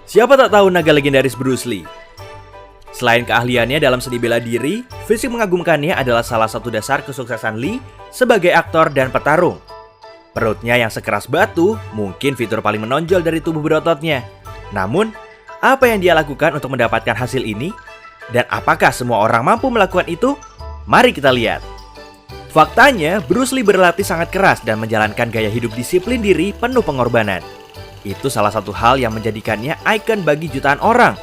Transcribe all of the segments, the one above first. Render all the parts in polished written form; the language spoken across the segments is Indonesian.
Siapa tak tahu naga legendaris Bruce Lee? Selain keahliannya dalam seni bela diri, fisik mengagumkannya adalah salah satu dasar kesuksesan Lee sebagai aktor dan petarung. Perutnya yang sekeras batu mungkin fitur paling menonjol dari tubuh berototnya. Namun, apa yang dia lakukan untuk mendapatkan hasil ini? Dan apakah semua orang mampu melakukan itu? Mari kita lihat. Faktanya, Bruce Lee berlatih sangat keras dan menjalankan gaya hidup disiplin diri penuh pengorbanan. Itu salah satu hal yang menjadikannya ikon bagi jutaan orang.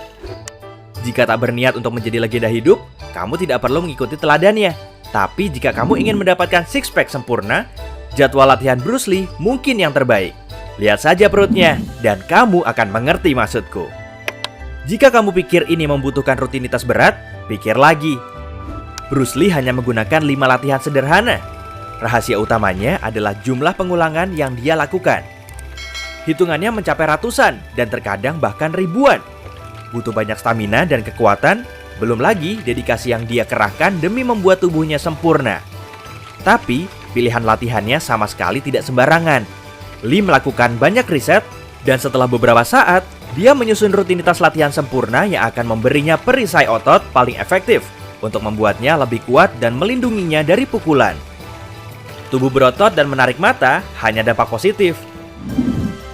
Jika tak berniat untuk menjadi legenda hidup, kamu tidak perlu mengikuti teladannya. Tapi jika kamu ingin mendapatkan six pack sempurna, jadwal latihan Bruce Lee mungkin yang terbaik. Lihat saja perutnya, dan kamu akan mengerti maksudku. Jika kamu pikir ini membutuhkan rutinitas berat, pikir lagi. Bruce Lee hanya menggunakan 5 latihan sederhana. Rahasia utamanya adalah jumlah pengulangan yang dia lakukan. Hitungannya mencapai ratusan dan terkadang bahkan ribuan. Butuh banyak stamina dan kekuatan, belum lagi dedikasi yang dia kerahkan demi membuat tubuhnya sempurna. Tapi, pilihan latihannya sama sekali tidak sembarangan. Lee melakukan banyak riset, dan setelah beberapa saat, dia menyusun rutinitas latihan sempurna yang akan memberinya perisai otot paling efektif untuk membuatnya lebih kuat dan melindunginya dari pukulan. Tubuh berotot dan menarik mata hanya dampak positif.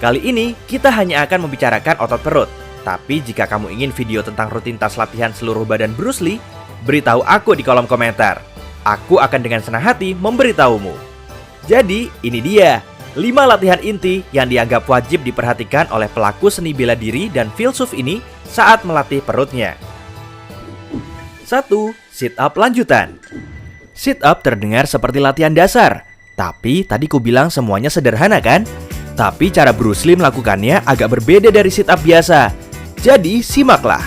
Kali ini, kita hanya akan membicarakan otot perut. Tapi jika kamu ingin video tentang rutinitas latihan seluruh badan Bruce Lee, beritahu aku di kolom komentar. Aku akan dengan senang hati memberitahumu. Jadi, ini dia 5 latihan inti yang dianggap wajib diperhatikan oleh pelaku seni bela diri dan filsuf ini saat melatih perutnya. 1. Sit up lanjutan. Sit up terdengar seperti latihan dasar. Tapi tadi ku bilang semuanya sederhana kan? Tapi cara Bruce Lee melakukannya agak berbeda dari sit up biasa. Jadi simaklah.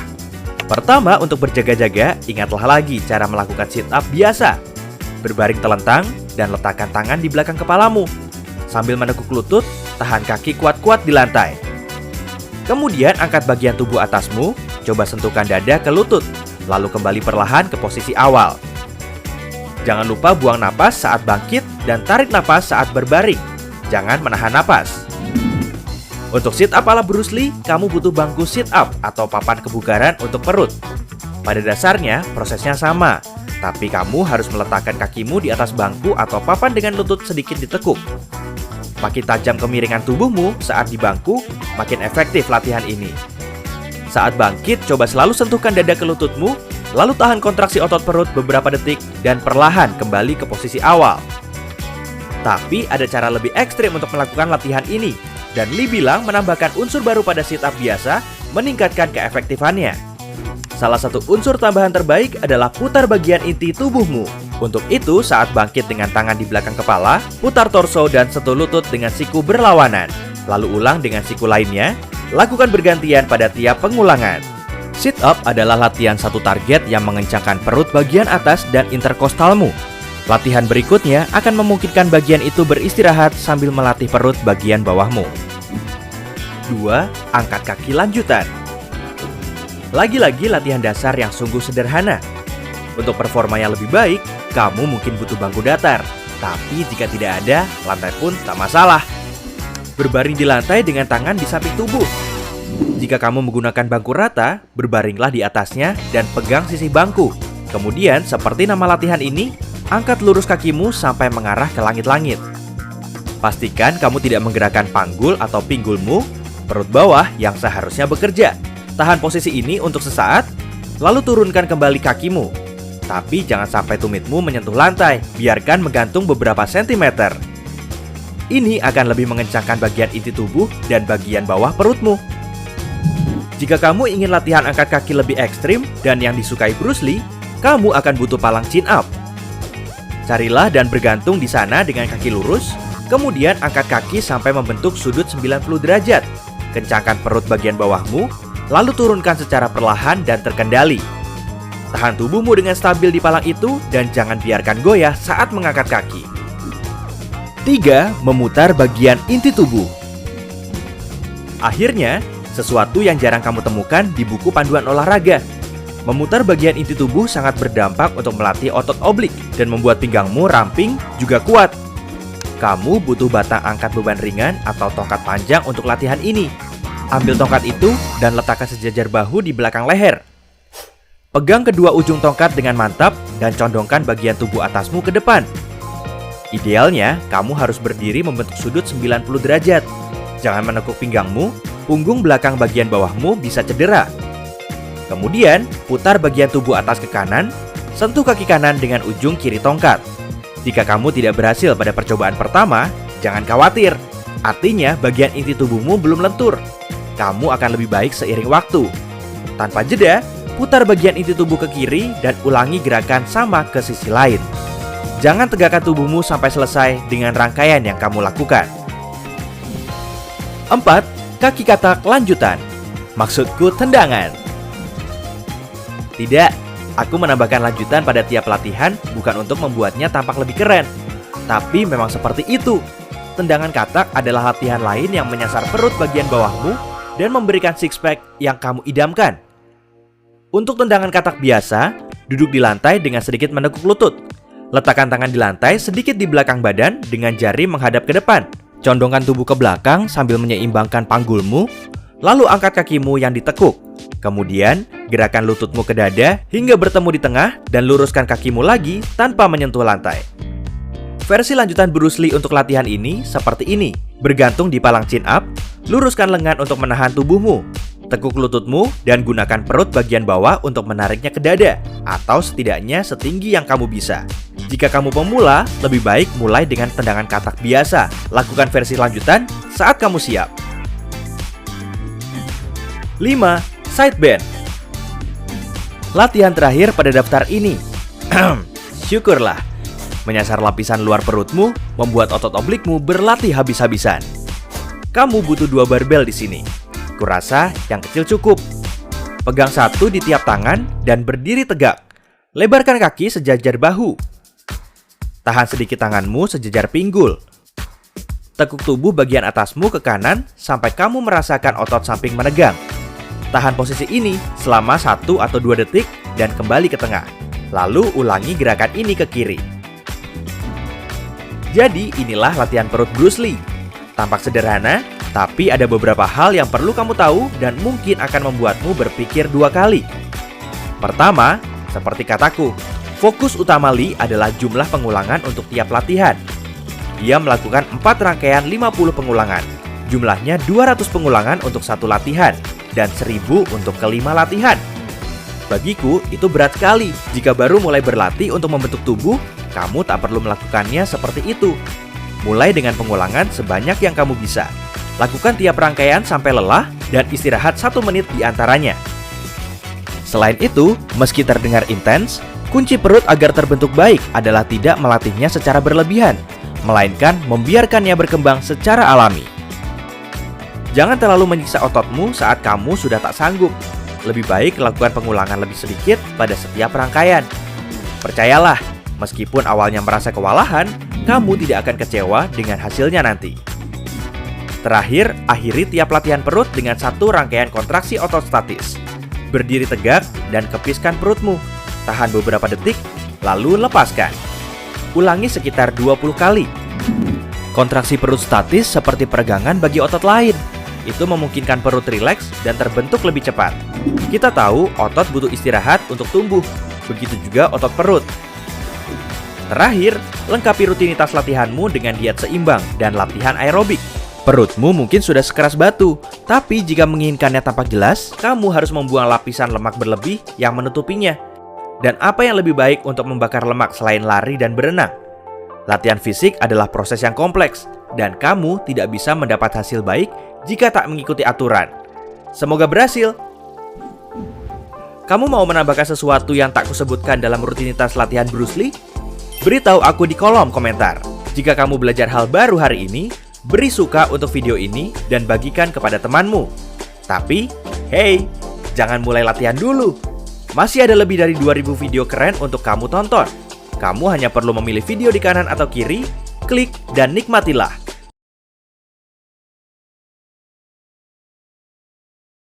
Pertama, untuk berjaga-jaga, ingatlah lagi cara melakukan sit up biasa. Berbaring telentang dan letakkan tangan di belakang kepalamu. Sambil menekuk lutut, tahan kaki kuat-kuat di lantai. Kemudian angkat bagian tubuh atasmu, coba sentuhkan dada ke lutut, lalu kembali perlahan ke posisi awal. Jangan lupa buang napas saat bangkit dan tarik napas saat berbaring. Jangan menahan napas. Untuk sit up ala Bruce Lee, kamu butuh bangku sit up atau papan kebugaran untuk perut. Pada dasarnya, prosesnya sama. Tapi kamu harus meletakkan kakimu di atas bangku atau papan dengan lutut sedikit ditekuk. Makin tajam kemiringan tubuhmu saat di bangku, makin efektif latihan ini. Saat bangkit, coba selalu sentuhkan dada ke lututmu, lalu tahan kontraksi otot perut beberapa detik dan perlahan kembali ke posisi awal. Tapi ada cara lebih ekstrim untuk melakukan latihan ini, dan Lee bilang menambahkan unsur baru pada sit up biasa meningkatkan keefektifannya. Salah satu unsur tambahan terbaik adalah putar bagian inti tubuhmu. Untuk itu, saat bangkit dengan tangan di belakang kepala, putar torso dan sentuh lutut dengan siku berlawanan. Lalu ulang dengan siku lainnya, lakukan bergantian pada tiap pengulangan. Sit up adalah latihan satu target yang mengencangkan perut bagian atas dan interkostalmu. Latihan berikutnya akan memungkinkan bagian itu beristirahat sambil melatih perut bagian bawahmu. 2. Angkat kaki lanjutan. Lagi-lagi latihan dasar yang sungguh sederhana. Untuk performa yang lebih baik, kamu mungkin butuh bangku datar. Tapi jika tidak ada, lantai pun tak masalah. Berbaring di lantai dengan tangan di samping tubuh. Jika kamu menggunakan bangku rata, berbaringlah di atasnya dan pegang sisi bangku. Kemudian, seperti nama latihan ini, angkat lurus kakimu sampai mengarah ke langit-langit. Pastikan kamu tidak menggerakkan panggul atau pinggulmu, perut bawah yang seharusnya bekerja. Tahan posisi ini untuk sesaat, lalu turunkan kembali kakimu. Tapi jangan sampai tumitmu menyentuh lantai, biarkan menggantung beberapa sentimeter. Ini akan lebih mengencangkan bagian inti tubuh dan bagian bawah perutmu. Jika kamu ingin latihan angkat kaki lebih ekstrim dan yang disukai Bruce Lee, kamu akan butuh palang chin up. Carilah dan bergantung di sana dengan kaki lurus, kemudian angkat kaki sampai membentuk sudut 90 derajat. Kencangkan perut bagian bawahmu, lalu turunkan secara perlahan dan terkendali. Tahan tubuhmu dengan stabil di palang itu dan jangan biarkan goyah saat mengangkat kaki. 3. Memutar bagian inti tubuh. Akhirnya, sesuatu yang jarang kamu temukan di buku panduan olahraga. Memutar bagian inti tubuh sangat berdampak untuk melatih otot oblik dan membuat pinggangmu ramping juga kuat. Kamu butuh batang angkat beban ringan atau tongkat panjang untuk latihan ini. ambil tongkat itu dan letakkan sejajar bahu di belakang leher. Pegang kedua ujung tongkat dengan mantap dan condongkan bagian tubuh atasmu ke depan. Idealnya, kamu harus berdiri membentuk sudut 90 derajat. Jangan menekuk pinggangmu, punggung belakang bagian bawahmu bisa cedera. Kemudian, putar bagian tubuh atas ke kanan, sentuh kaki kanan dengan ujung kiri tongkat. Jika kamu tidak berhasil pada percobaan pertama, jangan khawatir. Artinya, bagian inti tubuhmu belum lentur. Kamu akan lebih baik seiring waktu. Tanpa jeda, putar bagian inti tubuh ke kiri dan ulangi gerakan sama ke sisi lain. Jangan tegakkan tubuhmu sampai selesai dengan rangkaian yang kamu lakukan. 4. Kaki katak lanjutan. Maksudku tendangan. Tidak, aku menambahkan lanjutan pada tiap latihan bukan untuk membuatnya tampak lebih keren. Tapi memang seperti itu. Tendangan katak adalah latihan lain yang menyasar perut bagian bawahmu dan memberikan six pack yang kamu idamkan. Untuk tendangan katak biasa, duduk di lantai dengan sedikit menekuk lutut. Letakkan tangan di lantai sedikit di belakang badan dengan jari menghadap ke depan. Condongkan tubuh ke belakang sambil menyeimbangkan panggulmu, lalu angkat kakimu yang ditekuk. Kemudian, gerakan lututmu ke dada hingga bertemu di tengah dan luruskan kakimu lagi tanpa menyentuh lantai. Versi lanjutan Bruce Lee untuk latihan ini seperti ini. Bergantung di palang chin up, luruskan lengan untuk menahan tubuhmu. Tekuk lututmu dan gunakan perut bagian bawah untuk menariknya ke dada, atau setidaknya setinggi yang kamu bisa. Jika kamu pemula, lebih baik mulai dengan tendangan katak biasa. Lakukan versi lanjutan saat kamu siap. 5. Side bend. Latihan terakhir pada daftar ini. Syukurlah. Menyasar lapisan luar perutmu membuat otot oblikmu berlatih habis-habisan. Kamu butuh 2 barbel di sini. Kurasa yang kecil cukup. Pegang satu di tiap tangan dan berdiri tegak. Lebarkan kaki sejajar bahu. Tahan sedikit tanganmu sejajar pinggul. Tekuk tubuh bagian atasmu ke kanan sampai kamu merasakan otot samping menegang. Tahan posisi ini selama 1 atau 2 detik dan kembali ke tengah. Lalu ulangi gerakan ini ke kiri. Jadi inilah latihan perut Bruce Lee. Tampak sederhana, tapi ada beberapa hal yang perlu kamu tahu dan mungkin akan membuatmu berpikir 2 kali. Pertama, seperti kataku, fokus utama Lee adalah jumlah pengulangan untuk tiap latihan. Dia melakukan 4 rangkaian 50 pengulangan. Jumlahnya 200 pengulangan untuk satu latihan dan 1000 untuk kelima latihan. Bagiku, itu berat sekali. Jika baru mulai berlatih untuk membentuk tubuh, kamu tak perlu melakukannya seperti itu. Mulai dengan pengulangan sebanyak yang kamu bisa. Lakukan tiap rangkaian sampai lelah dan istirahat 1 menit di antaranya. Selain itu, meski terdengar intens, kunci perut agar terbentuk baik adalah tidak melatihnya secara berlebihan, melainkan membiarkannya berkembang secara alami. Jangan terlalu menyiksa ototmu saat kamu sudah tak sanggup. Lebih baik lakukan pengulangan lebih sedikit pada setiap rangkaian. Percayalah, meskipun awalnya merasa kewalahan, kamu tidak akan kecewa dengan hasilnya nanti. Terakhir, akhiri tiap latihan perut dengan 1 rangkaian kontraksi otot statis. Berdiri tegak dan kepiskan perutmu. Tahan beberapa detik, lalu lepaskan. Ulangi sekitar 20 kali. Kontraksi perut statis seperti peregangan bagi otot lain. Itu memungkinkan perut rileks dan terbentuk lebih cepat. Kita tahu otot butuh istirahat untuk tumbuh. Begitu juga otot perut. Terakhir, lengkapi rutinitas latihanmu dengan diet seimbang dan latihan aerobik. Perutmu mungkin sudah sekeras batu, tapi jika menginginkannya tampak jelas, kamu harus membuang lapisan lemak berlebih yang menutupinya. Dan apa yang lebih baik untuk membakar lemak selain lari dan berenang? Latihan fisik adalah proses yang kompleks, dan kamu tidak bisa mendapat hasil baik jika tak mengikuti aturan. Semoga berhasil! Kamu mau menambahkan sesuatu yang tak kusebutkan dalam rutinitas latihan Bruce Lee? Beritahu aku di kolom komentar. Jika kamu belajar hal baru hari ini, beri suka untuk video ini dan bagikan kepada temanmu. Tapi, hey, jangan mulai latihan dulu. Masih ada lebih dari 2000 video keren untuk kamu tonton. Kamu hanya perlu memilih video di kanan atau kiri, klik dan nikmatilah.